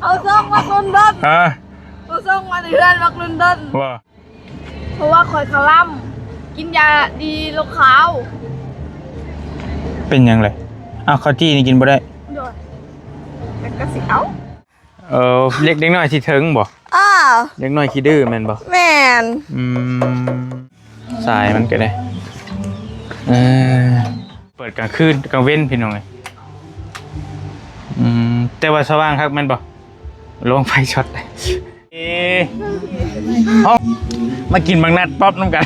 เอาส่งมาลุนดอนเอาส่งมาเดือนมาลุนดอนว่าเพราะว่าคอยคลั่มกินยาดีโรคขาวเป็นยังไงอ้าวข้าวจี้นี่กินบ่ได้โดยแต่ก็สิเอาเล็กน้อยสิถึงบ่เล็กน้อยขี้ดื้อแม่นบ่แม่นสายมันก็ได้เปิดกลางคืนกลางเว้นพี่น้องเลยแต่ว่าสว่างครับแม่นบ่ลงไฟช็อตห้องมากินบางนัดป๊อปน้ำกัน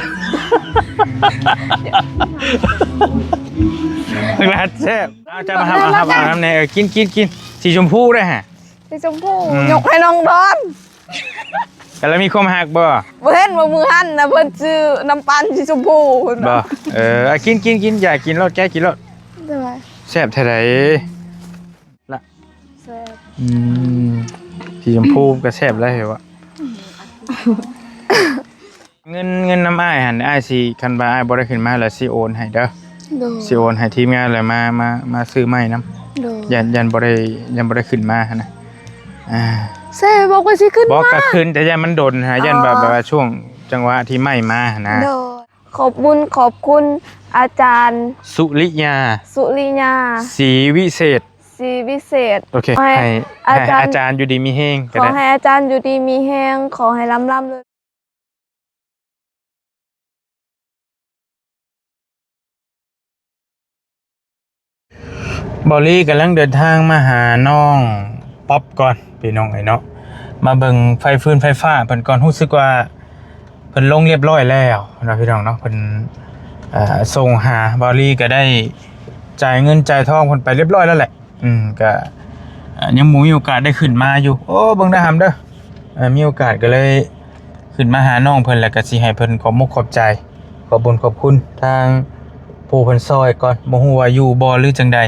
บางนัดแซ่บเอาจะมาทำอาหารเนี่ยกินสีชมพูได้ฮะสีชมพูยกให้น้องดอนแล้วมีความหักบ่เห็นว่ามือหั่นนะเพิ่นซื้อน้ำปั่นสีชมพูบ่กินอยากกินรสแกกินรสแซ่บเท่าไหร่ละแซ่บสีชมพูก็แซ่บแล้วเหรอวะเงินน้ำอ้ายหันอ้ายสิคันบ่อ้ายบ่ได้ขึ้นมาแล้วสิโอนให้เด้อสิโอนให้ทีมงานแล้วมาซื้อไม้นำยันบ่ได้ขึ้นมาหั่นนะแซ่บอกว่าสิขึ้นมาบอกก็ขึ้นแต่ยันมันโดนหายันแบบว่าช่วงจังหวะที่ไม้มานะขอบคุณอาจารย์สุริยาศรีวิเศษโอเคให้อาจารย์อยู่ดีมีแห้งขอให้อาจารย์อยู่ดีมีแห้งขอให้ร่ำเลยบอลลี่กำลังเดินทางมาหาน้องป๊อปก่อนพี่น้องไอ้เนาะมาเบิ่งไฟฟืนไฟฟ้าเพิ่นก่อนรู้สึกว่าเพิ่นลงเรียบร้อยแล้วนะพี่น้องเนาะเพิ่นส่งหาบอลลี่ก็ได้จ่ายเงินจ่ายทองเพิ่นไปเรียบร้อยแล้วแหละก็ยังมีโอกาสได้ขึ้นมาอยู่โอ้เบิ่งได้หำเด้อมีโอกาสก็เลยขึ้นมาหาน้องเพิ่นแล้วก็สิให้เพิ่นขอบมุกขอบใจขอบบุญขอบคุณทางผู้เพิ่นซอยก่อนบ่ฮู้ว่าอยู่บ่หรือจังใด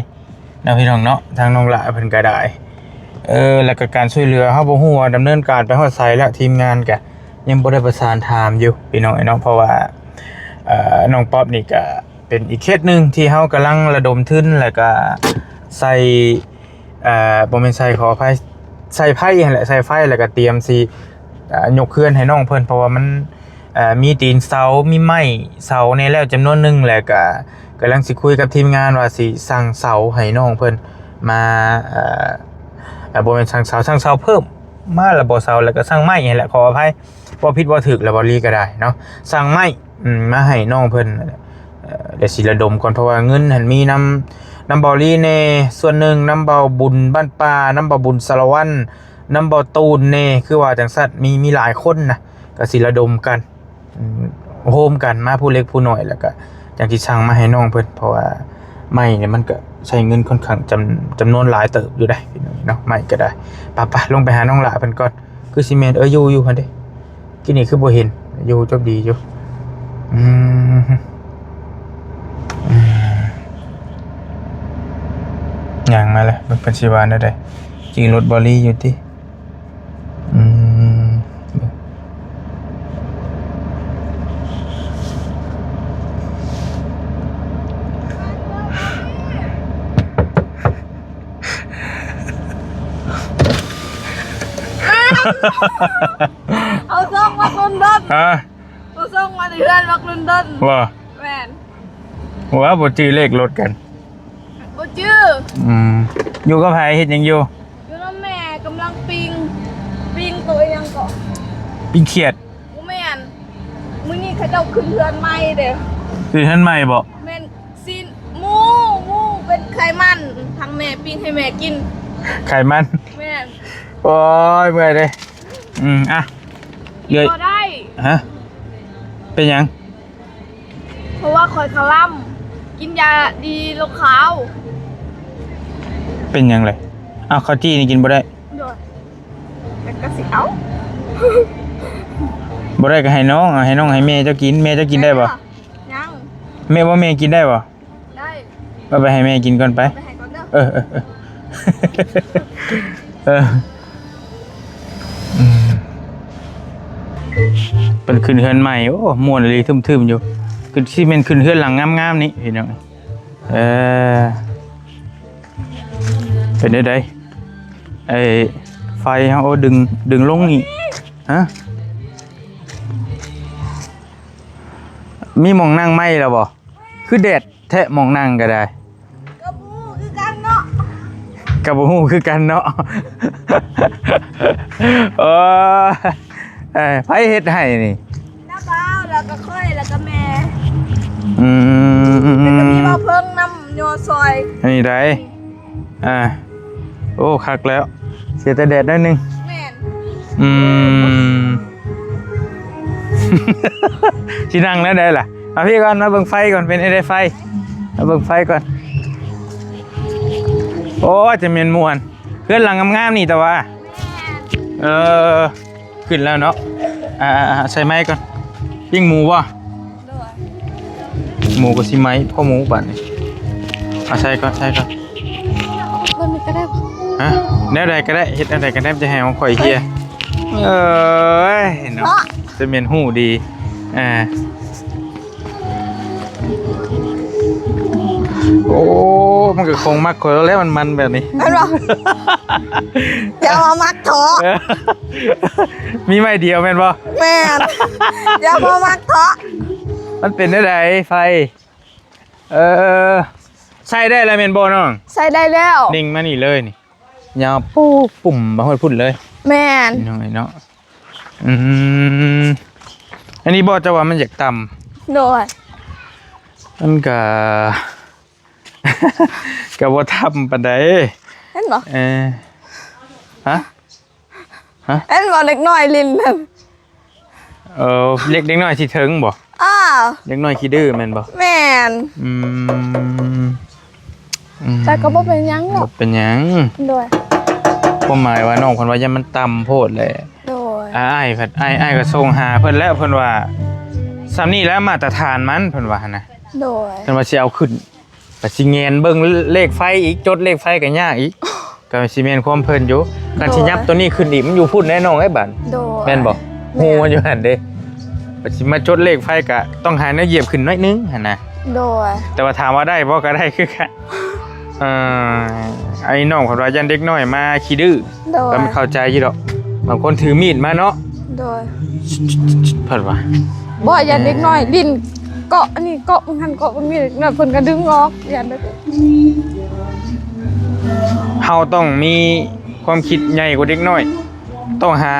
นะพี่น้องเนาะทางน้องละเพิ่นก็ได้แล้วก็การช่วยเหลือเฮาบ่ฮู้ว่าดำเนินการไปฮอดไสแล้วทีมงานก็ยังบ่ได้ประสานถามอยู่พี่น้องเนาะเพราะว่าน้องป๊อปนี่ก็เป็นอีกเคสนึงที่เฮากำลังระดมทุนแล้วก็ใส่บ่แม่นใส่ขออภัยใส่ไผ่นั่นแหละใส่ไฟแล้วก็เตรียมสิยกเคลื่อนให้น้องเพิ่นเพราะว่ามันมีตีนเสามีไม้เสาในแล้วจำนวนนึงแล้วก็กำลังสิคุยกับทีมงานว่าสิสั่งเสาให้น้องเพิ่นมาบ่แม่นสั่งเสาเพิ่มมาแล้วบ่เสาแล้วก็สั่งไม้นี่แหละขออภัยบ่ผิดบ่ถูกแล้วบ่ลีก็ได้เนาะสั่งไม้มาให้น้องเพิ่นเดี๋ยวสิระดมก่อนเพราะว่าเงินหันมีน้ำเบาลีเน่ส่วนหนึ่งน้ำเบาบุญบ้านป่าน้ำเบาบุญสารวัตรน้ำเบาตูนเน่คือว่าจังสัตว์มีหลายคนนะก็สิระดมกันโฮมกันมาผู้เล็กผู้น้อยแล้วก็อย่างที่สั่งมาให้น้องเพิ่นเพราะว่าไม่เนี่ยมันก็ใช้เงินค่อนข้างจำนวนหลายเติบอยู่ได้เนาะไม่ก็ได้ป่ะลงไปหาน้องหลาเพิ่นก่อนคือซีเมนต์อยู่หั่นเด้กินนี่คือบ่เห็นอยู่จบดีอยู่อย่างมาเลยมันเป็นชีวานได้จีรถบอลลี่อยู่ที่เอาส่งมาลุนดอนเอาส่งมาเดือนมาลุนดอนว่าแม่นว่าบ่จื้อเลขรถกันบ่จื้ออยู่กับไผเฮ็ดหยังอยู่กับแม่กำลังปิ้งตัวยังก่อนปิ้งเขียดบ่แม่นมื้อนี้เขาเจ้าขึ้นเรือนใหม่เด้อขึ้นเรือนใหม่บ่แม่นซีนหมูเป็นไขมันทางแม่ปิ้งให้แม่กินไขมันแม่นโอ้ยเมื่อยเลยอ่ะเลยได้ฮะเป็นยังเพราะว่าคอยคลั่มกินยาดีโรคขาวเป็นยังไงอ้าวข้าวจี้นี่กินบ่ได้แต่ก็สิเอาบ่ได้ก็ให้น้องให้แม่เจ้ากินแม่เจ้ากินได้บ่ยังแม่ว่าแม่กินได้บ่ได้เอาไปให้แม่กินก่อนไปให้ก่อนเด้อเป็นขึ้นเฮือนใหม่โอ้ม่วนเลยทึมๆอยู่ขึ้นที่เป็นขึ้นเฮือนหลังงามๆนี่พี่น้องเป็นได้ ไอ้ไฟเฮาดึงลงนี่ฮะมีหม่องนั่งไหมแล้วบ่คือแดดแท้หม่องนั่งก็ได้กระบูคือกันเนาะ กับบ่ฮู้คือกันเนาะ ไผเฮ็ดให้นี่น้าบ้าวแล้วก็ค่อยแล้วก็แม่ อืม แล้วก็มีมาเพิ่งน้ำโยซอย นี่ได้โอ้คักแล้วเสียแต่แดดได้นึง แม่น ที่นั่งแล้วได้ล่ะมาพี่ก่อนมาเบิ่งไฟก่อนเป็นไฟมาเบิ่งไฟก่อนโอ้จะเมียนมวนเพื่อนหลังงามๆนี่แต่ว่าขึ้นแล้วเนาะใส่ไม้ก่อนปิ้งหมูวะหมูกับซิไม้พ่อหมูบัดนี่ใส่ก่อนมันมีก็ได้ฮะแนวใดก็ได้เฮ็ดอะไรก็ได้จะแหงของข่อยเฮียเนาะจะเมียนหูดีโอ้มันก็คงมักข่อยแล้วมันแบบนี้เห็นปะอย่ามามักเถาะมีไม้เดียวแม่นบ่แม่นอย่ามามักเถาะมันเป็นได้ไดไฟใส่ได้แล้วแม่นบ่น้องใส่ได้แล้วนิ่งมานี่เลยนี่ยาวปุ่มมาพุ่นเลยแม่นน้องไอ้เนาะอันนี้บ่จะว่ามันอยากต่ำโดยมันก็บ่ทำปานใดเห็นบ่ฮะเห็นบ่เล็กน้อยลิ้นเล็กน้อยสิถึงบ่เล็กน้อยขี้ดื้อแม่นบ่แม่นแต่ก็บ่เป็นหยังหรอกบ่เป็นหยังโดยความหมายว่าน้องเพิ่นว่ายังมันต่ำโพดเลยโดยอ้ายก็ส่งหาเพิ่นแล้วเพิ่นว่าสำนี้แล้วมาตรฐานมันเพิ่นว่านะโดยเพิ่นว่าสิเอาขึ้นก็สิแงนเบิ่งเลขไฟอีกจดเลขไฟก็ยากอีกก็สิแม่นความเพิ่นอยู่การสิยับตัวนี้ขึ้นอีกมันอยู่พุ่นแน่น้องไอ้บัดแม่นบ่ฮู้มันอยู่หั่นเด้ก็สิมาจดเลขไฟก็ต้องหาแนวเหยียบขึ้นหน่อยนึงหั่นนะโดยแต่ว่าถามว่าได้บ่ก็ได้คือกันไอ้น้องเพิ่นว่ายันเด็กน้อยมาขี้ดื้อก็ไม่เข้าใจอยู่ดอกบางคนถือมีดมาเนาะโดยเพิ่นว่าบ่ยันเด็กน้อยลิ้นเกาะอันนี้เกาะมันหันเกาะมันมีน่ะเพิ่นก็ดึงออกยันเด้อเฮาต้องมีความคิดใหญ่กว่าเด็กน้อยต้องหา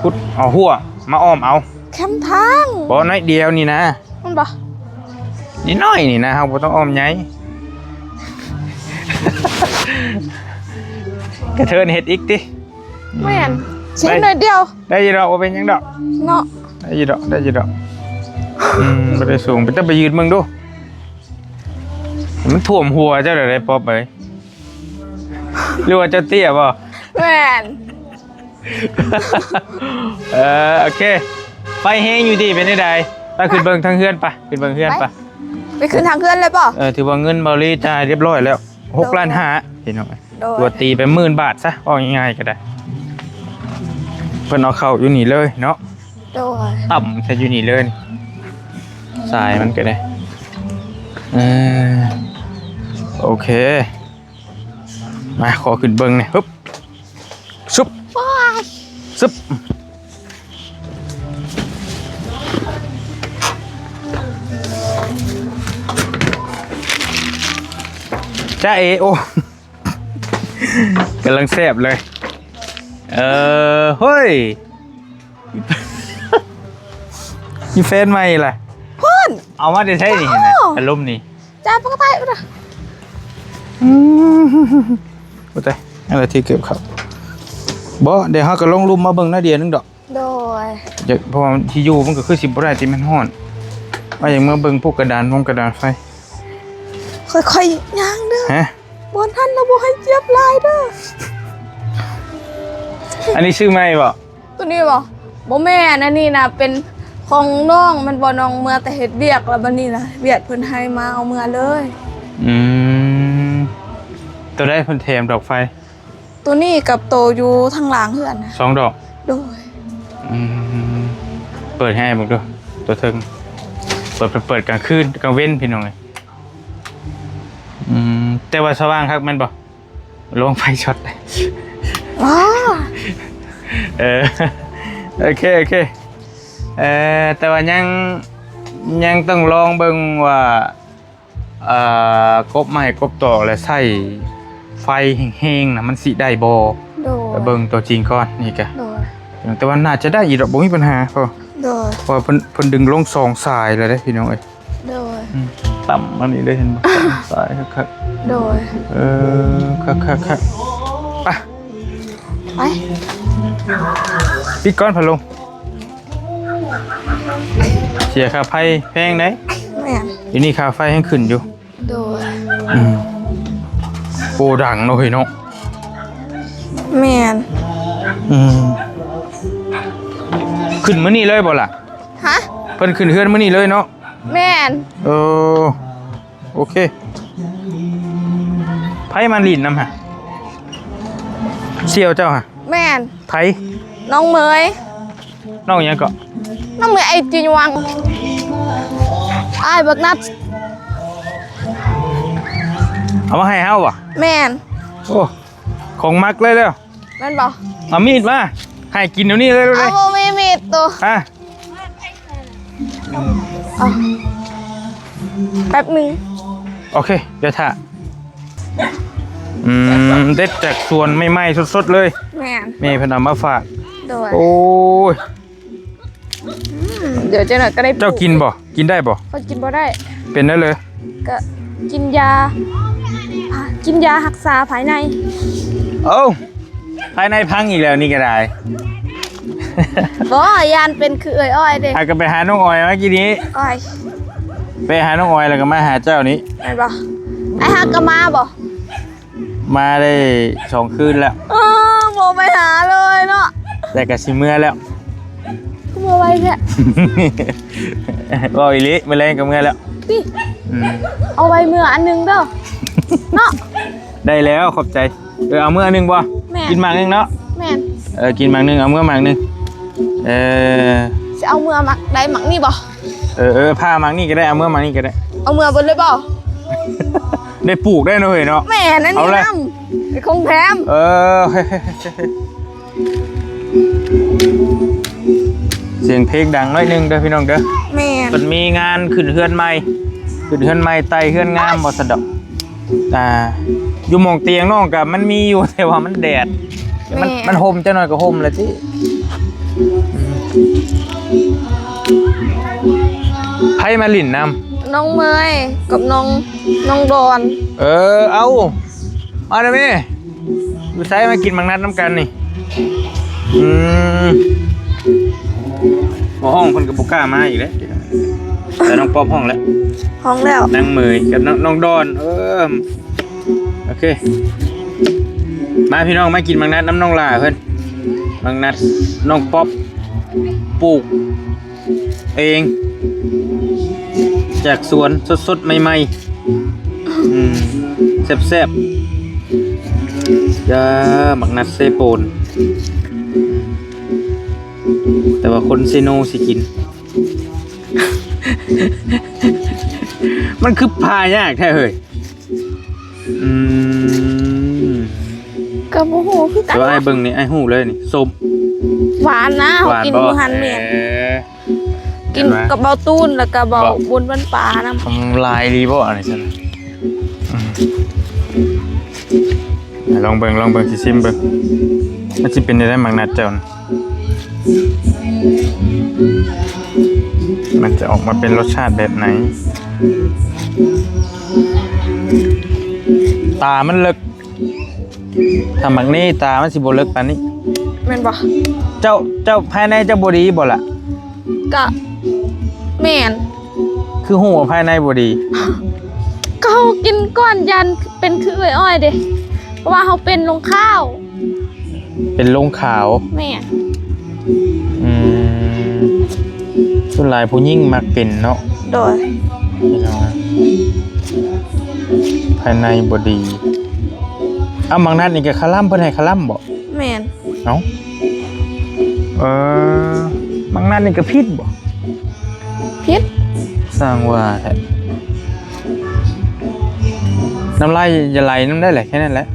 พุดเอาหัวมาอ้อมเอาแคมทางบ่น้อยเดียวนี่นะมันบ่นิดน้อยนี่นะเฮาบ่ต้องอ้อมใหญ่กระเทินเฮ็ดอีกติแม่นชิ้นหน่อยเดียวได้อยู่ดอกบ่เป็นหยังดอกเนาะได้อยู่ดอกบ่ได้สูงไปแต่ไปยืนมึงดูมันท่วมหัวเจ้าได้ป๊อบเอ้ยหรือว่าเจ้าเตี้ยบ่แม่นโอเคไฟแห้งอยู่ดีเป็นได้ไปขึ้นเบิ่งทางเฮือนไปขึ้นเบิ่งเฮือนไปขึ้นทางเฮือนเลยป่ะถือว่าเงินบริจาคเรียบร้อยแล้ว6.5 ล้านพี่น้องตัวตีไป10,000 บาทซะเอาง่ายๆก็ได้เพิ่นเอาเข้าอยู่นี่เลยเนาะต่ำแค่อยู่นี่เลยสายมันก็ได้โอเคมาขอขึ้นเบิ่งหน่อยฮึบซุบซุบจ้าเอโอกำลังแซ่บเลยเฮ้ยมีแฟนใหม่ล่ะพ่นเอามาได้ใช่นี่เห็นไหมอารมณ์นี่จ้าปกติป่ะปกติอะไรที่เก็บครับบ่เดี๋ยวเขาก็ลงรุมมาเบิ่งหน้าเดียนึงดอกโดยเพราะว่าที่อยู่มันก็คือ10บ่ได้ที่มันฮ้อนว่าอย่างเมื่อเบิ่งพวกกระดานไฟค่อยๆย่างเด้อฮะบนท่านเราบ่ให้เจี๊ยบลายเด้ออันนี้ชื่อไม่บ่ตัวนี้บ่แม่นะนี่นะเป็นของน้องมันบ่น้องเมื่อแต่เฮ็ดเวียกแล้วบัดนี้นะเวียดเพิ่นให้มาเอาเมื่อเลยตัวได้เพิ่นแถมดอกไฟตัวนี้กับโตอยู่ทางหลังเฮือนนะ2 ดอกโดยเปิดให้มึงดูตัวเทิงเปิดกลางคืนกลางเว้นพี่น้องแต่ว่าสว่างครับแม่นบ่ ลงไฟช็อต อ๋อ เออโอเคโอเคแต่ว่ายังต้องลองเบิ่งว่ากบไม้กบตอกแล้วใส่ไฟแห้งๆนะมันสิได้บ่ โดย แต่เบิ่งตัวจริงก่อนนี่กะ โดย แต่ว่าน่าจะได้อีกดอกบ่มีปัญหาเพราะ โดย เพิ่นดึงลงสองสายเลยเด้พี่น้องเอ้ย โดย ต่ำมันนี่เลยเห็นบ่สองสายคัก โดย คักไป ไป ปิดก่อนพัดลมเสียค่าไฟแพงไหน แม่น อยู่นี่ค่าไฟแห้งขึ้นอยู่ โดย โปดังเนาะเฮ้ยเนาะ แม่น ขึ้นมื้อนี้เลยบ่ล่ะ ฮะ เพิ่นขึ้นเฮือนมื้อนี้เลยเนาะ แม่น โอเคไผมันลิ้นนำฮะเสี่ยวเจ้าฮะ แม่น ไผ น้องเมย น้องหยังก็ น้องเมยไอจินวังอ้ายบักนัด เอามาให้เฮาบ่ แม่น โอ้ของมักเลยแล้ว แม่นบ่ เอามีดมาให้กินเดี๋ยวนี้เลยเล เอา ย บ่มีมีดตัว ฮะ เอาแป๊บหนึง โอเคเดี๋ยวถ่าเด็ดจากสวนใหม่ๆสดๆเลย แม่น แม่เพิ่นเอามาฝาก โดย โอ้ย เดี๋ยวเจ้าหน่อยก็ได้ เจ้ากินบ่กินได้บ่ เขากินบ่ได้ เป็นได้เลย ก็กินยารักษาภายใน เอ้าภายในพังอีกแล้วนี่ก็ได้ บ่ยานเป็นคืออ้อยเด้ อาก็ไปหาน้องออยเมื่อกี้นี้ อ้อย ไปหาน้องออยแล้วก็มาหาเจ้านี้ แม่นบ่ไอ้ฮักก็มาบ่ มาได้2 คืนแล้ว บ่ไปหาเลยเนาะ แต่ก็สิเมื่อแล้ว ก็บ่ไว้แท้ บ่อีหลิมื้อแรงก็เมื่อแล้ว ติ อืม เอาไว้มื้ออันหนึงเด้อเนาะ ได้แล้วขอบใจเอามื้อนึงบ่ แม่ กินหมากนึงเนาะ แม่น กินหมากนึงเอามื้อหมากนึงเออ สิเอามื้อมักได้มักนี่บ่ ผ้าหมากนี่ก็ได้เอามื้อหมากนี่ก็ได้ เอามื้อเบิดเลยบ่ ได้ปลูกได้เนาะเฮ้ยเนาะ แม่นั่น เอา นี่ เลย นำไอ้คงแถม เสียงเพลงดังหน่อยหนึงเด้อพี่น้องเด้อ แม่น มันมีงานขึ้นเฮือนใหม่ไต่เฮือนงามบ่สะดอกอยู่หม่องเตียงน้องก็มันมีอยู่ แต่ว่ามันแดดมันห่มจังหน่อยก็ห่มแหละติไผมาลิ้นนำ น้องเมยกับน้องดอน เอามาเด้อแม่อยู่ไสมากินมังนัดน้ำกันนี่บ่ห้องเพิ่นก็บ่กล้ามาอีกแล้วแต่น้องป๊อบห้องแล้ว ห้องแล้ว นางเหมยกับน้องดอนโอเคมาพี่น้องมากินมังนัดน้ำน้องลาเพิ่นมังนัดน้องป๊อบปลูกเองจากสวนสดๆใหม่ๆแซ่บๆยามังนัดเซโปนแต่ว่าคนเซโนสิกิน มันคือพายากแท้เฮ้ยก็บ่ฮู้คือกัน ตัวไอ้เบิ่งนี่ไอ้หูเลยนี่ส้ม หวานนะ ห เขา วาน กิน บ่ บ่หันเมียนกิน เห็ไหม กับเบาตูนแล้วก็เบาบุญวันปลานะ ทำลายดีบ่อะไรซั่นลองเบิ่งสิซิมเบิ่งมันสิเป็นได้มังนัดเจ้าน่ะมันจะออกมาเป็นรสชาติแบบไหนตามันเลิกถ้ามักนี้ตามันสิบ่เลิกปานนี้ แม่นบ่ เจ้าภายในเจ้าบ่ดีบ่ล่ะ ก็แม่น คือหูภายในบ่ดี ก็เขากินก้อนยันเป็นคืออ้อยเด้เพราะว่าเขาเป็นลงข้าว เป็นลงขาว แม่น ส่วนหลายผู้หญิงมักเป็นเนาะ โดย พี่น้องภายในบ่ดีบางนัดนี่ก็คาล่ำเพิ่นให้คาล่ำบ่ แม่น เอ้าบางนัดนี่ก็ผิดบ่ พิษ สร้างว่าแท้น้ำลายอย่าไหลน้ำได้แหละแค่นั้นแหละ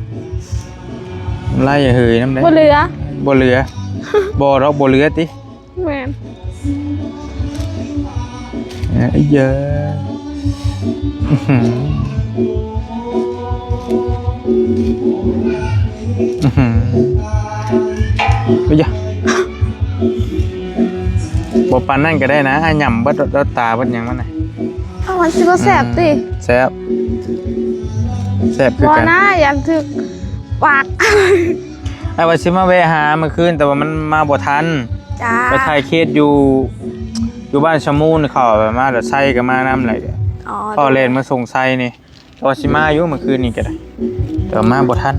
ไล่อย่าเฮยน้ำได้ บ่เหลือ บ่เหลือ บ่เราบ่เหลือติ แม่น ไอ้เยอะอื้อหืออื้อหือไอ้เยอะบ่ปานนั่นก็ได้นะให้หย่ำเบิดตาเบิดหยังมันน่ะ เอามันสิบ่แซ่บติ แซ่บแซ่บคือ บ่ กัน นะยันถึกปาก ไอ้ว่าสิมาแวะหาเมื่อคืนแต่ว่ามันมาบ่ทัน จ้า ไปถ่ายเคสอยู่บ้านชะมูนเขาแบบมาแล้วไส้ก็มานำไหลเด้อ อ๋อ พ่อเล่นมาส่งไส้นี่แต่ว่าสิมาอยู่เมื่อคืนนี่ก็ได้แต่ว่ามาบ่ทัน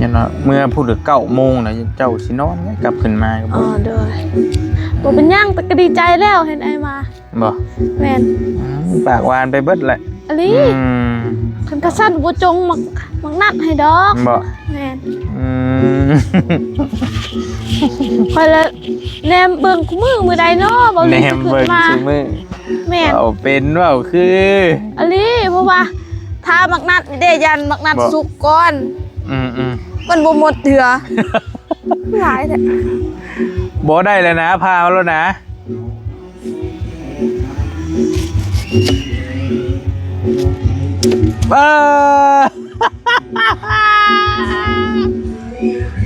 ยันว่าเมื่อพูดถึง9 โมงน่ะเจ้าสินอนไงกลับขึ้นมาก็ อ๋ บ่ อเด้อบ่เป็นหยังแต่ก็ดีใจแล้วเห็นไอ้มา บ่ แม่น ปากหวานไปเบิดแหละ อันนี้ ม คันกระสั่นบ่จงมักนัดให้ดอก บ่ แม่น อืม คอยละแนมเบิ่งคู่มือใดเนาะบ่ แหน มีจะ ม ขึ้ เบิ่ น ง มา ซุมื้อ แม่น เอาเป็นเว้าคือ อันนี้เพราะว่าถ้ามักนัดนี่เด้ยันมักนัด บ่ สุกก่อน อืม มันบ่หมดเถื่อ หลายแท้ บ่ได้แล้วนะพาเอาแล้วนะบ้า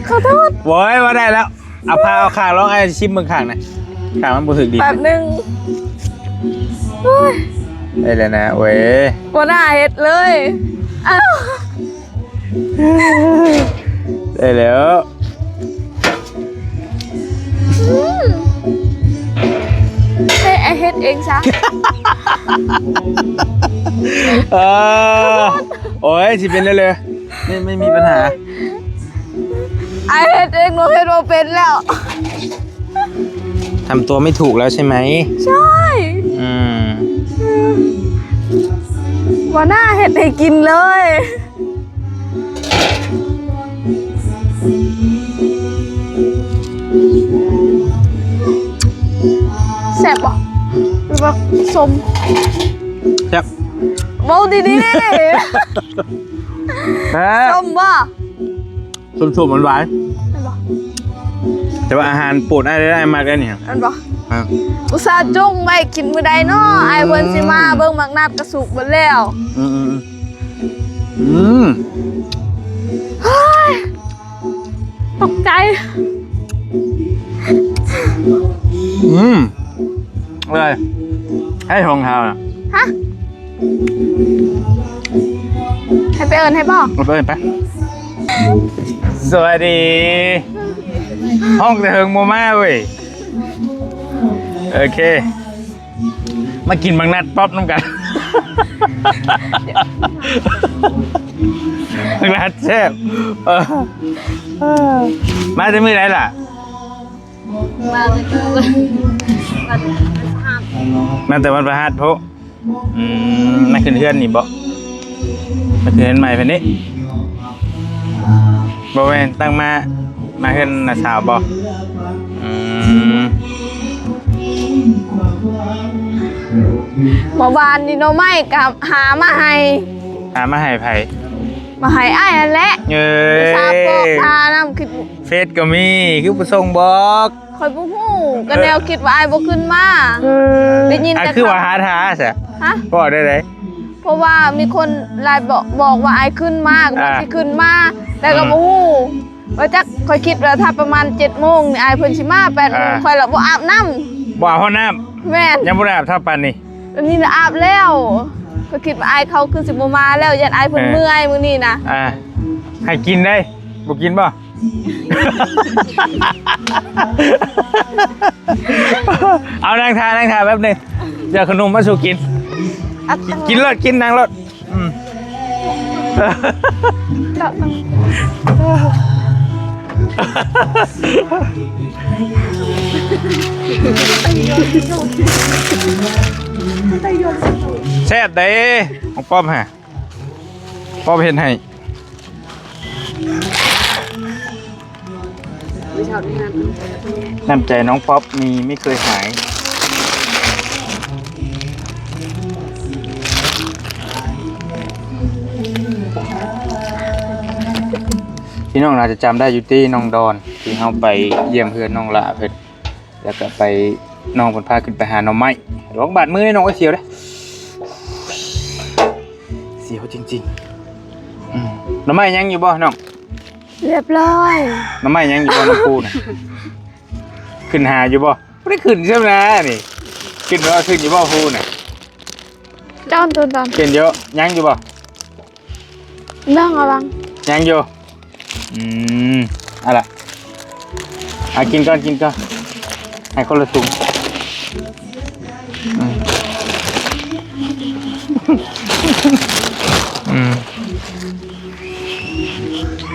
ขอโทษ โว้ยมาได้แล้วเอาพาเอาข้างร้องไอ้ชิมมึงข้างหน่อยข้างมันบ่ถึกดี แป๊บหนึงโอ้ย ได้แล้วนะเว้ย บ่น่าเฮ็ดเลยอ้าว ได้แล้ว ให้ไอเฮ็ดเองซะ เออโอ้ยสิเป็นเลยๆไม่มีปัญหา ไอเฮ็ดเองหนูเฮ็ดบ่เป็นแล้ว ทำตัวไม่ถูกแล้วใช่ไหม ใช่ อืม บ่น่าเฮ็ดให้กินเลยแซ่บบ่หรือว่าสม ครับ เมาดีๆ ฮะ สมบ่ สุ่มๆหวาน อันบ่ ๆแต่ว่าอาหารโปรดได้มากเลยเนี่ย อันบ่ ครับ อุตส่าห์จุ้งไว้กินมื้อใดเนาะไอ้เพิ่นสิมาเบิ่งมักนัดกระสุกเบิดแล้ว อืม เฮ้ยตกใจ เลยให้ทองเท้าน่ะ ฮะให้ไปเอิ้นให้บ่ มาเปิดไปสวัสดี ห้องแต่เฮิงโมมาเว้ยโอเค มากินบางนัดป๊อปน้ำกันบางนัดแซ่บมาจะมือไหนล่ะ มาแต่วันประหัสพวกมาขึ้นเทือนนี่บ่มาขึ้นเทือนใหม่เพิ่นนี่บ่แม่นตั้งมาขึ้นน่ะสาวบ่เมื่อวานนี่เนาะไม่กับหามาให้ หามาให้ไผ มาให้อ้ายนั่นแหละ เอ้ ซาปอก ย ทานำคิด เฟซก็มีคือผู้ส่งบอก คอยบ่ฮู้ก็แนวคิดว่าอ้ายบ่ขึ้นมาได้ยินแต่ คือว่าหาทาซะ ฮะ บ่ได้ได เพราะว่ามีคนไลน์บอกว่าอ้ายขึ้นมาก็บ่สิขึ้นมาแต่ก็บ่ฮู้ว่าจักคอยคิดว่าถ้าประมาณ 7:00 นนี่อ้ายเพิ่นสิมา 8:00 นคอยละบ่อาบน้ำ บ่อาบน้ำ แม่น ยังบ่ได้อาบเท่าปานนี้ อันนี้น่ะอาบแล้วก็คิดว่าอ้ายเขาคือสิบ่มาแล้วยันอ้ายเพิ่นเมื่อยมื้อนี้นะ ให้กินได้บ่กินบ่ เอานั่งทานแป๊บหนึงเดี๋ยวขนมมาสู่กิน กินรถกินนางรถแซ่บเด้ของป้อมฮะป้อมเห็นให้น้ำใจน้องป๊อปมีไม่เคยหาย พี่น้องอาจจะจำได้อยู่ที่น้องดอนที่เฮาไปเยี่ยมเพื่อนน้องละเพิ่นแล้วก็ไปน้องเพิ่นพาขึ้นไปหาหน่อไม้ร้องบาดมือให้น้องก็เสียวเด้เสียวจริงๆหน่อไม้ยังอยู่บ่น้อง เรียบร้อย หน่อไม้ยังอยู่บ่น้องปูน่ะขึ้นหาอยู่บ่บ่ได้ขึ้นใช่มั้ยนี่ขึ้นบ่ขึ้นอยู่บ่ปูน่ะ ดอนตัวดอน ขึ้นเยอะยังอยู่บ่ เรื่องอะไร ยังอยู่เอาล่ะกินก่อนให้คนละถุง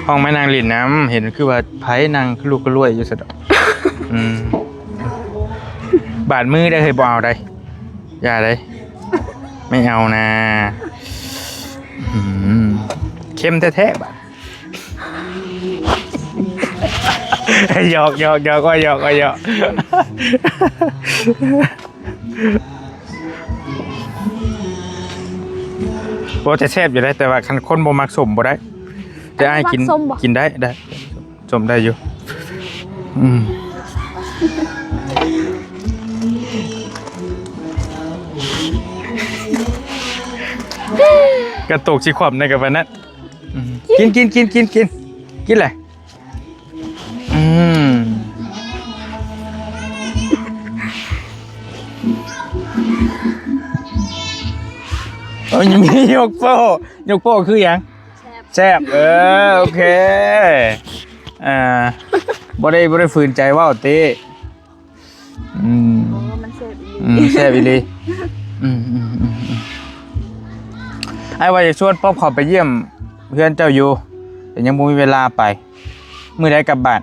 ห้องแม่นางหลินน้ำเห็นคือว่าไผ่นางลูกก็รวยอยู่สุดบาดมือได้เคยบ่เอาได้อย่าได้ไม่เอานะเข้มแท้ๆบาดหยอกก็หยอกบ่จะแซ่บอยู่ได้แต่ว่าคันคนบ่มักสมบ่ได้จะให้กินได้สมได้อยู่กระตุกสิขวบในกับวันนั้นกินเลยโอ้ยยังมียกโป้คือยังแซ่บโอเคบ่ได้ฝืนใจว่าเต้มันแซ่บอีหลีไอ้ว่าจะชวนป๊อบขอไปเยี่ยมเพื่อนเจ้าอยู่แต่ยังบ่มีเวลาไปมื้อใดกลับบ้าน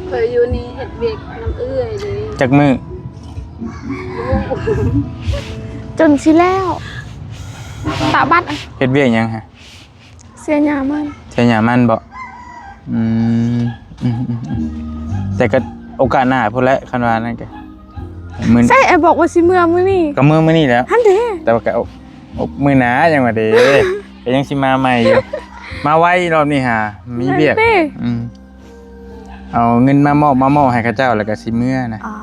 เคยอยู่นี่เห็ดเบกน้ำเอื้อยเลย จักมื้อ จนสิแล้วตาบัด เฮ็ดเวียกหยังฮะ เสียหยามัน ใช่หยังมันบ่แต่ก็โอกาสหน้าพุ่นแหละคันว่านั่นก็มื้อ ใช่ไอ้บอกว่าสิเมื่อมื้อนี้ ก็มื้อนี้แล้ว หั่นเด้ แต่ว่าก็มื้อหน้าจังว่าเด้ก็ยังสิมาใหม่อยู่มาไวรอบนี้หามีเวียกเอาเงินมามอบให้เขาเจ้าแล้วก็สิมื้อนะ อ๋อ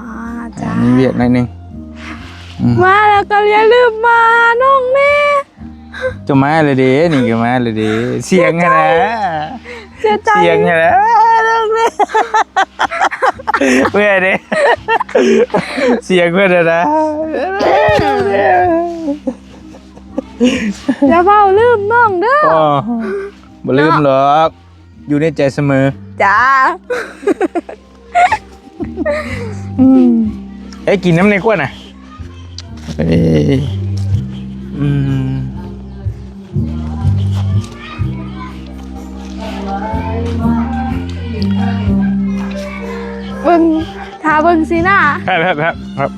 จ้า มีเวียกหน่อยนึง มาแล้วก็อย่าลืมมาน้องแม่ จะมาเลยเด้นี่ก็มาเลยเด้เสียงนะ เสียใจ เสียงนะน้องแม่เพื่อนเด้เสียงเพื่อนนะ อย่าเฝ้าลืมน้องเด้อ อ๋อบ่ลืมหรอกอยู่ในใจเสมอ จ้า เอ้ยกินน้ำในขวดน่ะเอ้ยเบิ่งถ้าเบิ่งสิหน้า ครับ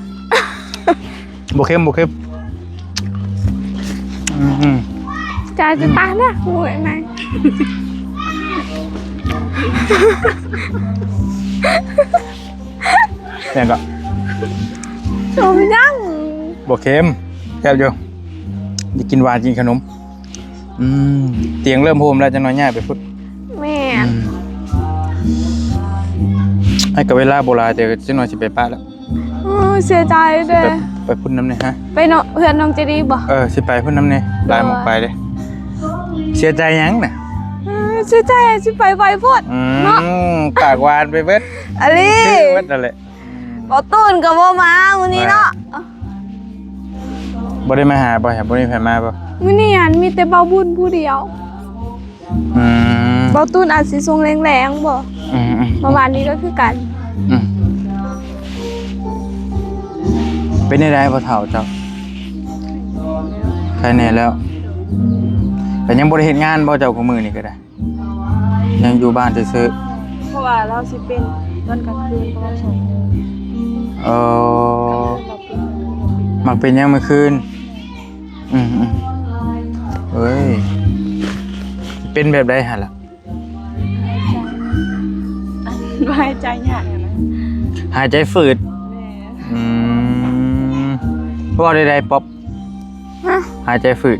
บ่เข้มจ่ายจะตายนะโอ้ยนาย เนี่ยก็ โอ้ยยัง บ่เข้มแซ่บอยู่อยากกินหวานกินขนมเตียงเริ่มโฮมแล้วจะน้อยย่าไปพุด แม่ ให้กับเวลาโบราณเดี๋ยวจะน้อยสิไปป้าแล้ว เสียใจเด้อ ไปพุ่นน้ำเนี่ยฮะ ไปเนาะเพื่อนน้องเจดีบ่ สิไปพุ่นน้ำเนี่ยลายหมกไปเลยเสียใจยังน่ะ เสียใจสิไปไวโพดเนาะ ปากหวานไปเบิด อะลี เบิดนั่นแหละ บ่ตูนก็บ่มามื้อนี้เนาะ บ่ได้มาหาบ่ครับบ่ได้ไผมาบ่ มื้อนี้หันมีแต่เบาบุญผู้เดียวเบาตูนอาจสิส่งแรงๆบ่เมื่อวานนี้ก็คือกัน เป็นได้บ่เฒ่าเจ้าใครแน่แล้วแต่ยังบ่ได้เฮ็ดงานบ่เจ้าของมื้อนี่ก็ได้ยังอยู่บ้านซื่อ เพราะว่าเราสิเป็นตอนกลางคืนเพราะว่าๆมักเป็นยังเมื่อคืนเฮ้ยเป็นแบบใดหั่นล่ะ หายใจยากนะ หายใจฝืดเพราะว่าใดๆป๊อปหายใจฝืด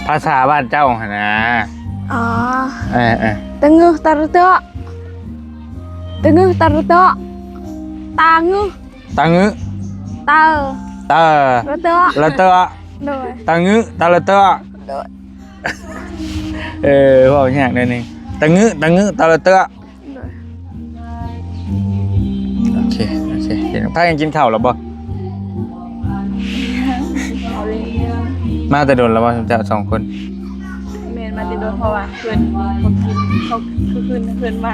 ภาษาบ้านเจ้าหั่นนะ อ๋อ เออ ตะงึตะระเตะตะงึตะระเตะตางึ ตังงึ ตา ตา ระเตะ ละเตอ โดย ตังงึตาละเตอ โดย เว้าอยากได้นี่ตังงึตาละเตอ โดย โอเคเห็นพากันกินข้าวแล้วบ่ เอาเลย มาแต่โดนแล้วบ่เจ้าสองคน เมนมาติดโดนเพราะว่าเพื่อนเขาคือเพื่อนใหม่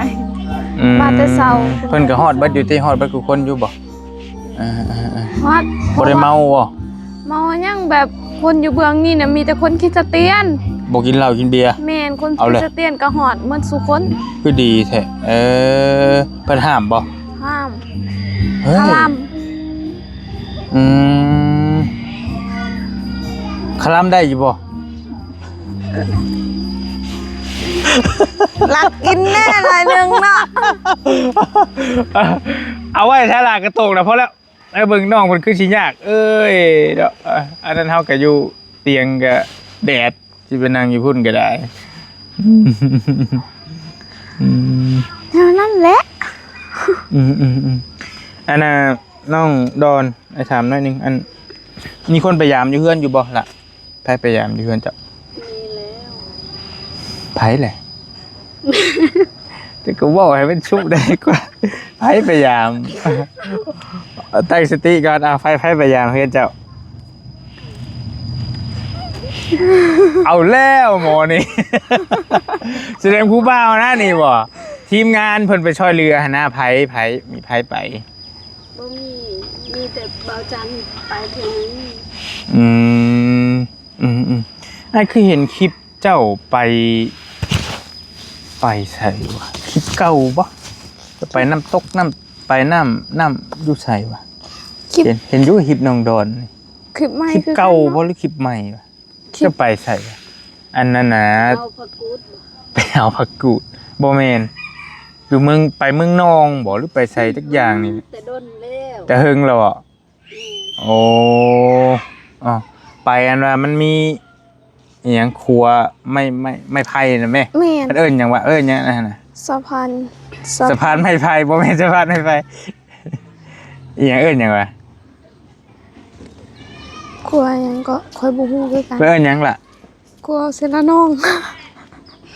มาแต่เช้า เพิ่นก็ฮอดเบิดอยู่ที่ฮอดเบิดทุกคนอยู่บ่ฮอด บ่ได้เมาบ่ เมายังแบบคนอยู่เบืองนี่น่ะมีแต่คนคริสเตียน บ่กินเหล้ากินเบียร์ แม่นคน เอา ค เลย ริสเตียนก็ฮอดเหมือนสุคน คือดีแท้เพิ่นห้ามบ่ ห้าม เฮ้ย คลาม อืมคลำได้อยู่บ่ ลักกินแน่หน่อยนึงเนาะ เอาไว้ถ้าลากระตกนะเพราะแล้วไอ้เบิ่งน้องมันคือสิยากเอ้ยเด้ออันนั้นเฮาก็อยู่เตียงก็แดดสิไปนั่งอยู่พุ่นก็ได้เท่านั้นแหละ อันน่ะน้องดอนไอ้ถามหน่อยหนึงอันมีคนพยายามอยู่เฮือนอยู่บ่ล่ะไผพยายามอยู่เฮือนเจ้า มีแล้ว ไผแหละ แต่ก็บอกให้มันชุบได้กว่าไผพยายามตั้งสติก่อนไผพยายามเฮือนเจ้า เอาแล้วหมอนี่ แสดงผู้บ่าวนะนี่บ่ทีมงานเพิ่นไปช่วยเรือหนนะไผมีไผไป บ่มีแต่เบาจันไปเพียงนี้ ไอ้คือเห็นคลิปเจ้าไปใส่วะคลิปเก่าปะจะไปน้ำตกไปน้ำอยู่ใส่วะ คลิป เห็นอยู่คลิปน้องดอน คลิปใหม่ คลิป คือ เก่าเพราะหรือคลิปใหม่วะจะไปใส่วะอันนั้นนะ เอาผักกูด ไปเอาผักกูดโบแมนอยู่เมืองไปเมืองนองบอกหรือไปใส่ทุกอย่างนี่ แต่ด้นแล้ว แต่เฮงเราอ่ะโอ้อ๋อไปอันว่ามันมีอหย่างครัวไม่ไผ่นะแม่ แม่น มันเอิ้นหยังว่าเอิ้นหยังนะ สะพาน สะพานไม้ไผ่บ่แม่นสะพานไม้ไผ่อหยังเอิ้นหยังวะ กลัวหยังก็ค่อยบ่ฮู้คือกัน เอิ้นหยังล่ะ กลัวเซละน้อง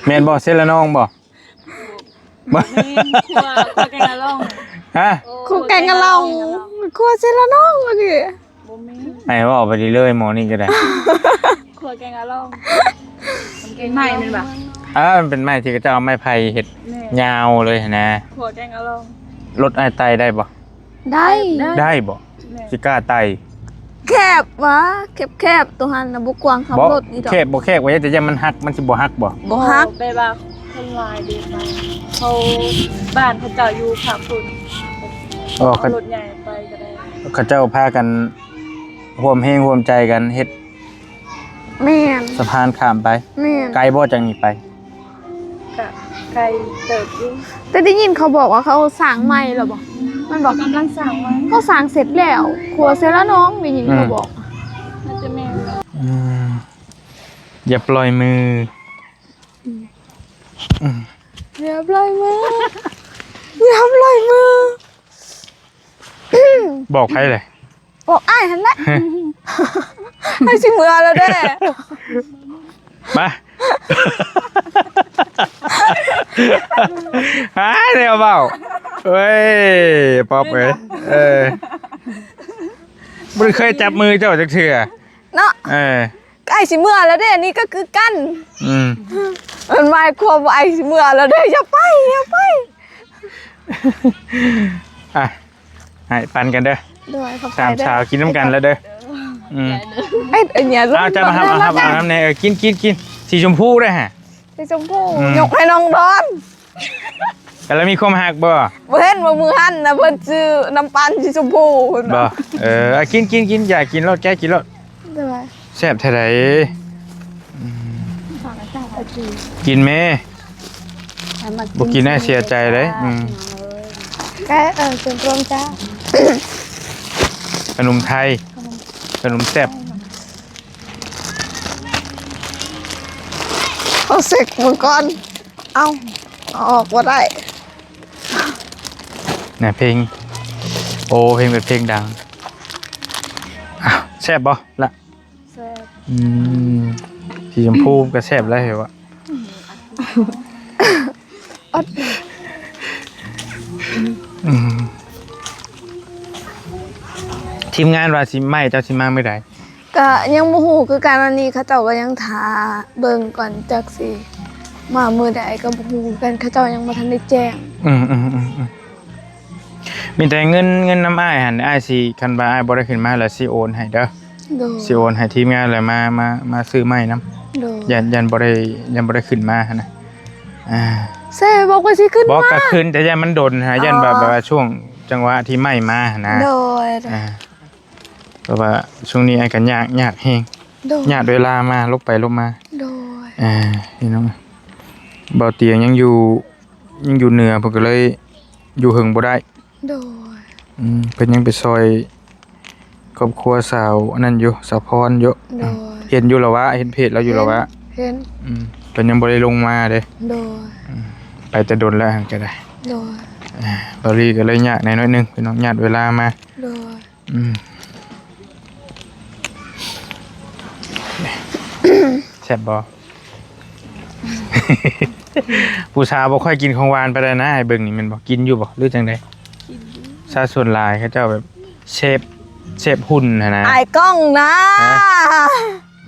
แม่นบ่เซละน้องบ่บ่ ครัวแกงละล่อง ฮะ ครูแกงกับเรากลัวเซละน้องอะดิ บ่มี ไอ้ว่าออกไปดีเลยหมอนี่ก็ได้ ครัวแกงละล่องมันแกงใหม่แม่นบ่ มันเป็นไม้ที่เขาจะเอาไม้ไผ่เฮ็ดยาวเลยนะ ครัวแกงละล่อง รถไอ้ไตได้บ่ ได้ ได้บ่สิกล้าไต แคบวะแคบตัวหันน่ะบ่กว้างขับ บ่ รถนี่ดอก แคบบ่แคบไว้แต่ยังมันหักมันสิบ่หักบ่ บ่ฮัก ไปบ่าคนลายดีไปเขาบ้านเขาเจ้าอยู่ภาคพุ่น อ๋อ เอารถใหญ่ไปก็ได้ เขาเจ้าพากันร่วมแฮงร่วมใจกันเฮ็ด แม่น สะพานข้ามไป แม่น ไกลบ่จังนี้ไป กะไกลเติบอยู่ แต่ได้ยินเขาบอกว่าเขาสร้างใหม่แล้วบ่มันบอก กำลังสั่งไว้ เขาสร้างเสร็จแล้วครัวเซละน้องได้ยินเขาบอก น่าจะแม่น อย่าปล่อยมือ เรียบร้อยมือเรียบร้อยมือ บอกใครเลย บอกอ้ายหันละให้สิเมื่อแล้วเด้ มาหาเดี๋ยวเปล่าเฮ้ยป๊อปมันเคยจับมือเจ้าจักเทื่อ เนาะใกล้สิเมื่อแล้วเด้นี่ก็คือกันมันหมายความว่าไอ้สิเมื่อแล้วเด้อย่าไปอ่ะให้ปันกันเด้อ ด้วยขอบใจ สาม เด้อ เช้ากินน้ำกันแล้วเด้อไอ้เนี่ย เอาจะมาทำเอาน้ำในกินสีชมพูด้วยฮะ สีชมพูยกให้น้องดอน แต่แล้วมีความหักบ่ เพิ่นว่ามือหั่นนะเพิ่นซื้อน้ำปั่นสีชมพูเพิ่น บ่ ว่า กินอย่ากินรสแกกินรส ด้วย แซ่บเท่าไหร่กินแม่บ่กินน่าเสียใจเลยแกเป็นรวมจ้า ขนมไทยขนมแซ่บ เอาเสกมือก่อนเอาออกบ่ได้ เนี่ยเพลงโอ้เพลงเป็นเพลงดังอ้าวแซ่บบ่ละ แซ่บ สีชมพูก็แซ่บแล้วเหรอวะทีมงานว่าสิไม่เจ้าสิมาไม่ได้ ก็ยังบ่ฮู้คือการวันนี้เขาเจ้าก็ยังทาเบิ่งก่อนจักสิมามื้อใดก็บ่ฮู้กันเขาเจ้ายังบ่ทันได้แจ้ง มีแต่เงินน้ำอ้ายหันอ้ายสิคันว่าอ้ายบ่ได้ขึ้นมาแล้วสิโอนให้เด้อ โดย สิโอนให้ทีมงานแล้วมาซื้อไม้นํ โดย ยันบ่ได้ขึ้นมาหั่นนะแซ่บอกว่าสิขึ้น บอก มา ก็ขึ้นแต่ยันมันโดนฮะยันแบบว่าช่วงจังหวะที่ไม้มาหั่นนะ โดย เพราะว่าช่วงนี้อ้ายก็ยากแฮง โดย ยากเวลามาลบไปลบมา โดย พี่น้องเบาเตียงยังอยู่เหนือเพิ่นก็เลยอยู่หึงบ่ได้ โดย เพิ่นยังไปซอยครอบครัวสาวอันนั้นอยู่สาวพรอยู่ โดย เห็นอยู่แล้ววะเห็นเพจแล้วอยู่แล้ววะ เห็น เพิ่นยังบ่ได้ลงมาเด้ โดย ไปแต่ดนแล้วก็ได้ โดย บารีก็เลยยากหน่อยนึงพี่น้องญาติเวลามา โดย แซ่บบ่ ผู้ชายบ่ค่อยกินของหวานไปได้นะไอ้เบิ่งนี่แม่นบ่กินอยู่บ่หรือจังได๋ กินอยู่ ซาส่วนหลายเขาเจ้าแบบเชฟหุ่นนะ อายกล้องนะ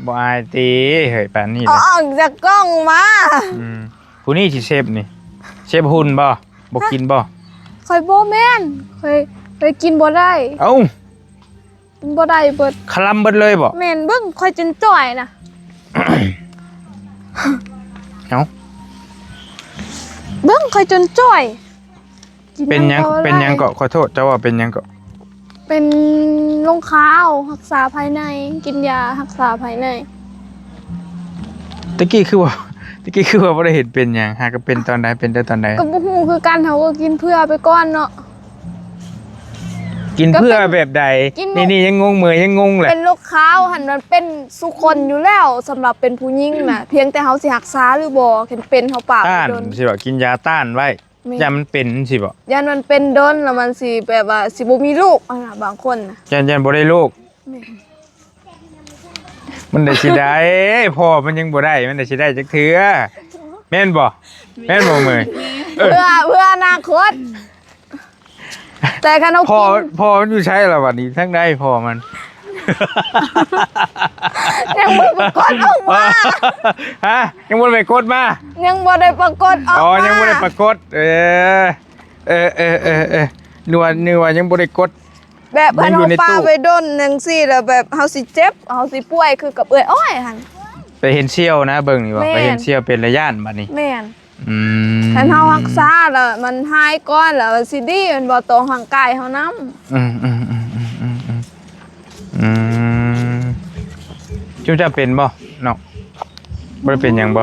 บ่อายติเฮ้ยปานนี้ เอา แหละ ออกจากกล้องมา ผู้นี้สิเชฟนี่เชฟหุ่นบ่กินบ่ คอยบ่แม่นคอยกินบ่ได้ เอ้า กินบ่ได้เบิด คลำเบิดเลยบ่ แม่นเบิ่งคอยจนจ่อยนะ เอ้า เบิ่งคอยจนจ่อยกิ เป็นหยัง บ่ได้ เป็นหยังก็ขอโทษเจ้าว่าเป็นหยังก็ เป็นลงข้าวรักษาภายในกินยารักษาภายใน ตะกี้คือว่าบ่ได้เห็นเป็นหยังหากก็เป็นตอนใดเป็นแต่ตอนใด ก็บ่ฮู้คือกันเขาก็กินเพื่อไปก่อนเนาะ กินเพื่อแบบใด กิน นี่ยังงงเหมือยังงงแหละ เป็นโรคข้าวหันมันเป็นสุคนอยู่แล้วสำหรับเป็นผู้หญิงน่ะ เพียงแต่เฮาสิรักษาหรือบ่เห็นเป็นเฮาปาก ต้าน โดน สิบ่กินยาต้านไว้ แม่ ยามันเป็นสิบ่ ยันมันเป็นโดนแล้วมันสิแบบว่าสิบ่มีลูกอะนะบางคนน่ะ ยันบ่ได้ลูก แม่ มันได้สิได้พ่อมันยังบ่ได้มันได้สิได้จักเทื่อแม่นบ่เมย เพื่ออนาคต แต่คันเอา พ่อ กิน มันอยู่ใช้ละบัดนี้ทั้งได้พ่อมัน ยังบ่ปรากฏออกมา ฮะยังบ่ได้ไปกดมา ยังบ่ได้ปรากฏออกมา อ๋อยังบ่ได้ปรากฏนึกว่ายังบ่ได้กด แบบคัน ยังอยู่ เอา ใน ปลา ตู้ ไปดนจังซี่แล้วแบบเฮาสิเจ็บเฮาสิป่วยคือกับเอ้ยอ้อยหั่น ไปเห็นเชี่ยวนะเบิ่งนี่ว่า แม่น ไปเห็นเชี่ยวเป็นระยะบัดนี้ แม่น อืม คันเฮารักษาแล้วมันหายก่อนแล้วสิดีมันบ่ตรงร่างกายเฮานำ จุ๊บจะเป็นบ่เนาะบ่ได้เป็นหยังบ่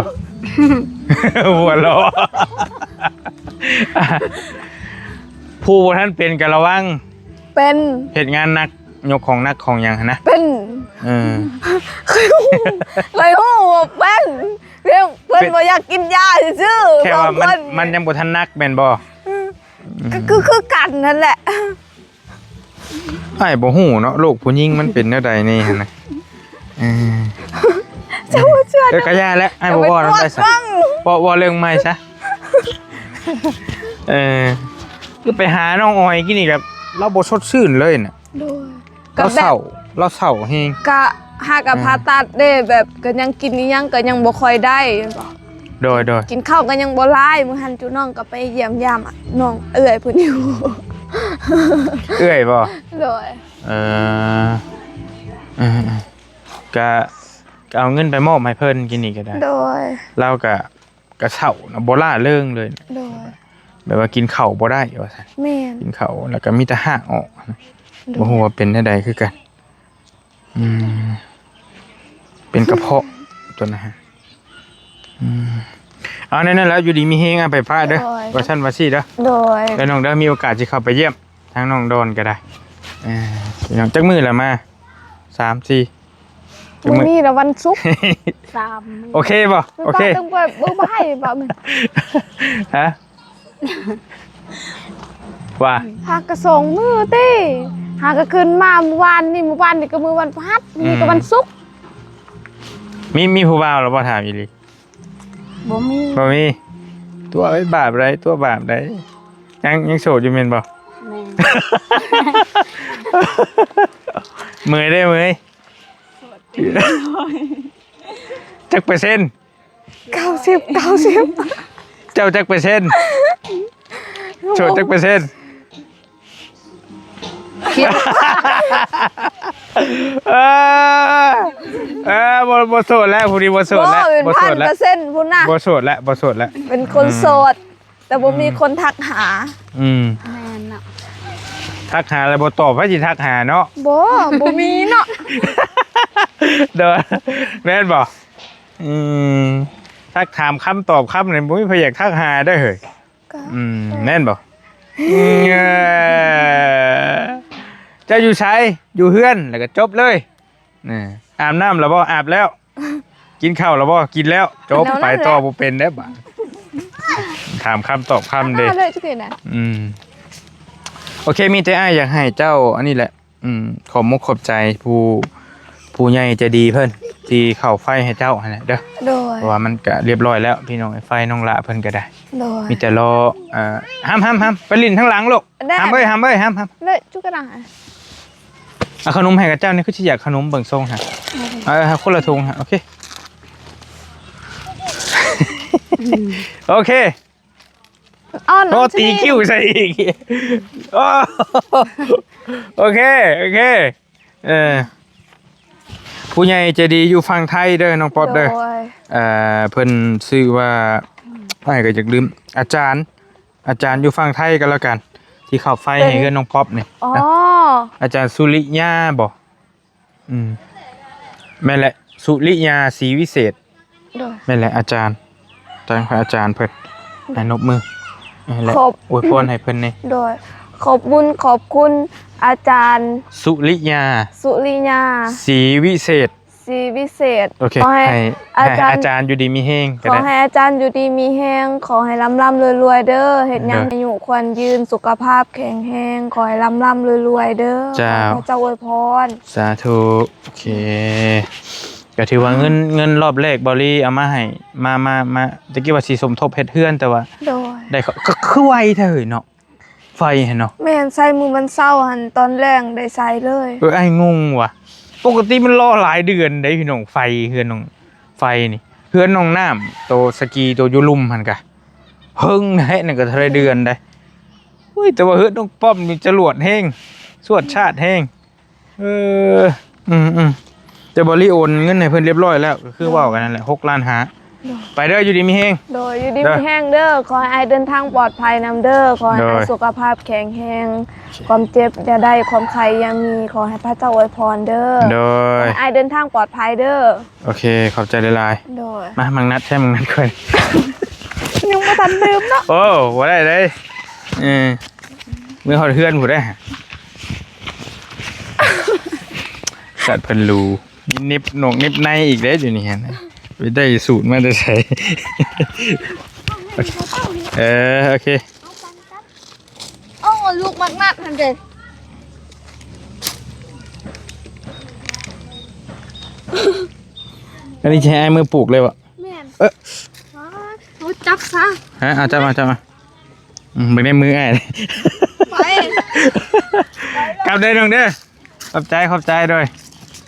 หัวเราะ ผู้บ่ทันเป็นก็ระวัง เป็น เฮ็ดงานหนักยกของหนักของหยังหันนะ เป็น เออ เคยฮู้ว่าเป็นเรื่องเพิ่นบ่อยากกินยาซื่อๆ แค่ว่า บงค มันยังบ่ทันหนักแม่นบ่ ก็คือกันนั่นแหละ อ้ายบ่ฮู้เนาะโรคผู้หญิงมันเป็นแนวใดนี่หั่นนะเออ จะบ่เชื่อ เดี๋ยวก็ย่าแล้วอ้ายบ่เว้านำได้ซะบ่เรื่องใหม่ซะคือไปหาน้องออยกินนี่แบบเราบ่สดชื่นเลยน่ะ โดย เราเศร้าเฮง ก็หากับผ่าตัดเด้แบบก็ยังกินอีหยังก็ยังบ่ค่อยได้แม่นบ่ โดย กินข้าวก็ยังบ่หลายมื้อหันจุน้องก็ไปเยี่ยมยามอะน้องเอื้อยเพิ่นอยู่ เอื้อยบ่ โดย เออก็เอาเงินไปมอบให้เพิ่นกินนี่ก็ได้ โดย เราก็เศร้านะบ่ล่าเริงเลย โดย แบบว่ากินข้าวบ่ได้ว่าซั่น แม่น กินข้าวแล้วก็มีแต่หากออกบ่ฮู้ว่าเป็นจังไดคือกันเป็นกระเพาะตัวนะฮะเอานั่นแล้วอยู่ดีมีเฮงไปพาเด้อว่าซั่นว่าซี่เด้อ โดย แล้วน้องเด้อมีโอกาสสิเข้าไปเยี่ยมทางน้องโดนก็ได้พี่น้องจักมื้อละมา3 4 มื้อนี้ละวันศุกร์ 3 โอเคบ่โอเค ต้องไปบ่ให้บ่มัน ฮะว่า หากระสงมือติหากระขึ้นมาเมื่อวานนี่ก็มื้อวันพฤหัสนี่ก็วันศุกร์ มีผู้บ่าวแล้วบ่ถามอีหลี บ่มี บ่มีตัวไอ้บาปไรตัวบาปไรยังโสดอยู่แม่นบ่ แม่ เมื่อยได้เมื่อยจักเปอร์เซ็นต์ 90 เจ้าจักเปอร์เซ็นต์โสดจักเปอร์เซ็นต์บ่โสดแล้วผู้นี้บ่โสดแล้ว บ่ บ่โสดแล้ว 1,000%พุ่นน่ะ บ่โสดแล้วบ่โสดแล้ว เป็นคนโสด แต่บ่มีคนทักหา แม่นน่ะ ทักหาอะไรบ่ตอบให้สิทักหาเนาะ บ่มีเนาะ เด้อแม่นบ่ทักถามคำตอบคำนี่บ่มีพยากทักหาได้อเฮ้ยแม่นบ่เจ้าอยู่ไสอยู่เฮือนแล้วก็จบเลยนี่อาบน้ำแล้วบ่อาบแล้ว กินข้าวแล้วบ่กินแล้วจบไปต่อบ่เป็นได้อบ่ถามคำตอบคำเด้ เลยจังซี่น่ะ โอเคมีแต่อ้ายอยากให้เจ้าอันนี้แหละขอบมุกขอบใจผู้ใหญ่ใจะดีเพิ่นที่เข้าไฟให้เจ้าหั่นแหละเด้อ โดย เพราะว่ามันก็เรียบร้อยแล้วพี่น้องไอ้ไฟน้องละเพิ่นก็ได้ โดย มีแต่รอห้ามไปลิ้นทั้งหลังลูก ได้ ห้ามเอ้ยห้าม เลยจุกกระดาษ เอาขนมให้กับเจ้านี่คือสิอยากขนมเบิ่งทรงฮะคนละถุงฮะโอเคโอเค อ้อน โอ้ตีคิ้วใส่อีกโอ้โอเคผู้ใหญ่ใจะดีอยู่ฝั่งไทยเด้อน้องป๊อปเด้อเพิ่นชื่อว่าไม่ก็อยากลืมอาจารย์อยู่ฝั่งไทยกันแล้วกัน ที่เข้าไฟให้เฮือนน้องป๊อปนี่ อ๋อ อาจารย์สุริยาบ่แม่นแหละสุริยาศรีวิเศษ โดย แม่นแหละอาจารย์เพิ่นให้นบมือและ ขอบ อวยพรให้เพิ่นนี่ โดยขอบคุณอาจารย์ สุริยา สุริยา ศรีวิเศษ ศรีวิเศษ โอเค ขอให้ ให้ อาจารย์ อาจารย์อยู่ดีมีแฮงก็ ขอ ได้ ให้อาจารย์อยู่ดีมีแห้งขอให้ร่ำรวยๆเด้อเฮ็ดหยัง เด้อ ให้อยู่ควรยืนสุขภาพแข็งแรงขอให้ร่ำรวยๆเด้อ เจ้า ขอพระเจ้าอวยพร สาธุโอเคก็ถือว่าเงินรอบแรกบอลี่เอามาให้มาตะกี้ว่าสิสมทบเฮ็ดเฮือนแต่ว่า โดย ได้ก็คือไวเถอะเนาะไฟเนาะ แม่นใส่มือมันเศร้าหันตอนแรกได้ใส่เลย ไอ้งงว่ะปกติมันรอหลายเดือนได้พี่น้องไฟเฮือนน้องไฟนี่เฮือนน้องน้ำโตสกีโตยุลุมหั่นกะเฮิงได้นั่นก็เท่าไรเดือนได้อุ้ยแต่ว่าเฮือนน้องป้อมมีจรวดแห้งสวดชาติแห้งจะบริโอนเงินให้เพิ่นเรียบร้อยแล้วก็คือเว้ากันนั่นแหละ6 ล้านหาไปเด้ออยู่ดีมีแห้ง โดยอยู่ดีมีแห้งเด้อขอให้อายเดินทางปลอดภัยนำเด้อขอให้ โดย อายสุขภาพแข็งแรงความเจ็บอย่าได้ความไข้อยังมีขอให้พระเจ้าอวยพรเด้อ โด ขอย ให้อายเดินทางปลอดภัยเด้อ โอเคขอบใจหลาย โดย ๆมามังนัดใช่มังนัดก่อน ยังไม่ทันลืมเนาะ โอ้บ่ได้เลยมือเขาเฮือนผู้ได้สัตว์เพิ่นรูนิบหนกนิบในอีกเด้อยู่นี่ฮะไปได้สูตรมาได้ใช้ โอเค โอ้ลูกมากนัดทันเด็ด อันนี้ใช้มือปลูกเลยวะ แม่น โอ้ จับซะ ฮะเอาจับมาเบิ่งได้มืออ้ายเลย ไป กลับได้น้องเด้อขอบใจด้วย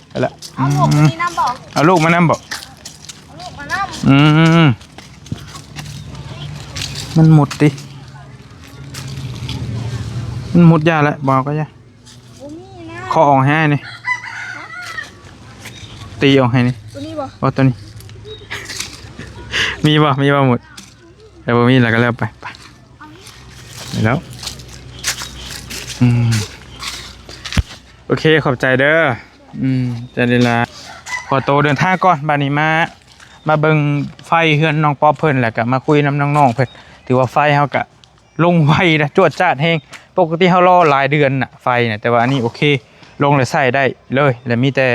ไปละ เอาลูกมานี่น้ำบอก เอาลูกมานํบ่ เอาลูกมาน้ำ มันหมดดิมันหมดยาแล้วบอกก็ยา โอ้มีนะ ข้อออกให้นี่ตีออกให้นี่ ตัวนี้บอก ว่าตัวนี้ มีบ่หมดแต่บ่มีแล้วก็แล้วไปแล้วโอเคขอบใจเด้อใจเวลาขอโตวเดินทางก่อนบัดนี้มาเบิ่งไฟเฮือนน้องป๊อปเพิ่นแล้วก็มาคุยน้ำน้องๆเพิ่นถือว่าไฟเฮาก็ลงไวนะจวดจ้าดแฮงปกติเฮารอหลายเดือนน่ะไฟน่ะแต่ว่าอันนี้โอเคลงแล้วใช้ได้เลยแล้วมีแต่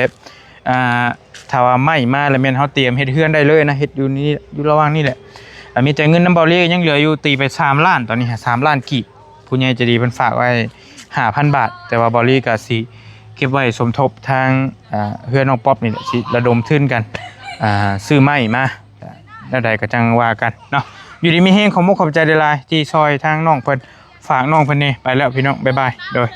ถ้าว่าไม่มาแล้วแม่นเฮาเตรียมเฮ็ดเฮือนได้เลยนะเฮ็ดอยู่นี่อยู่ระหว่างนี่แหละมีแต่เงินน้ำเบาลี่ยังเหลืออยู่ตีไป3ล้านตอนนี้3ล้านกีบผู้ใหญ่ใจดีเพิ่นฝากไว้ 5,000 บาทแต่ว่าเบาลี่ก็สิเก็บไว้สมทบทางเฮือนน้องป๊อปนี่แหละสิระดมทุนกันซื้อไม้มาแล้วใดก็จังว่ากันเนาะอยู่ดีมีแฮงขอบคุณขอบใจหลายๆที่ซอยทางน้องเพิ่นฝากน้องเพิ่นนี่ไปแล้วพี่น้องบ๊ายบายโดย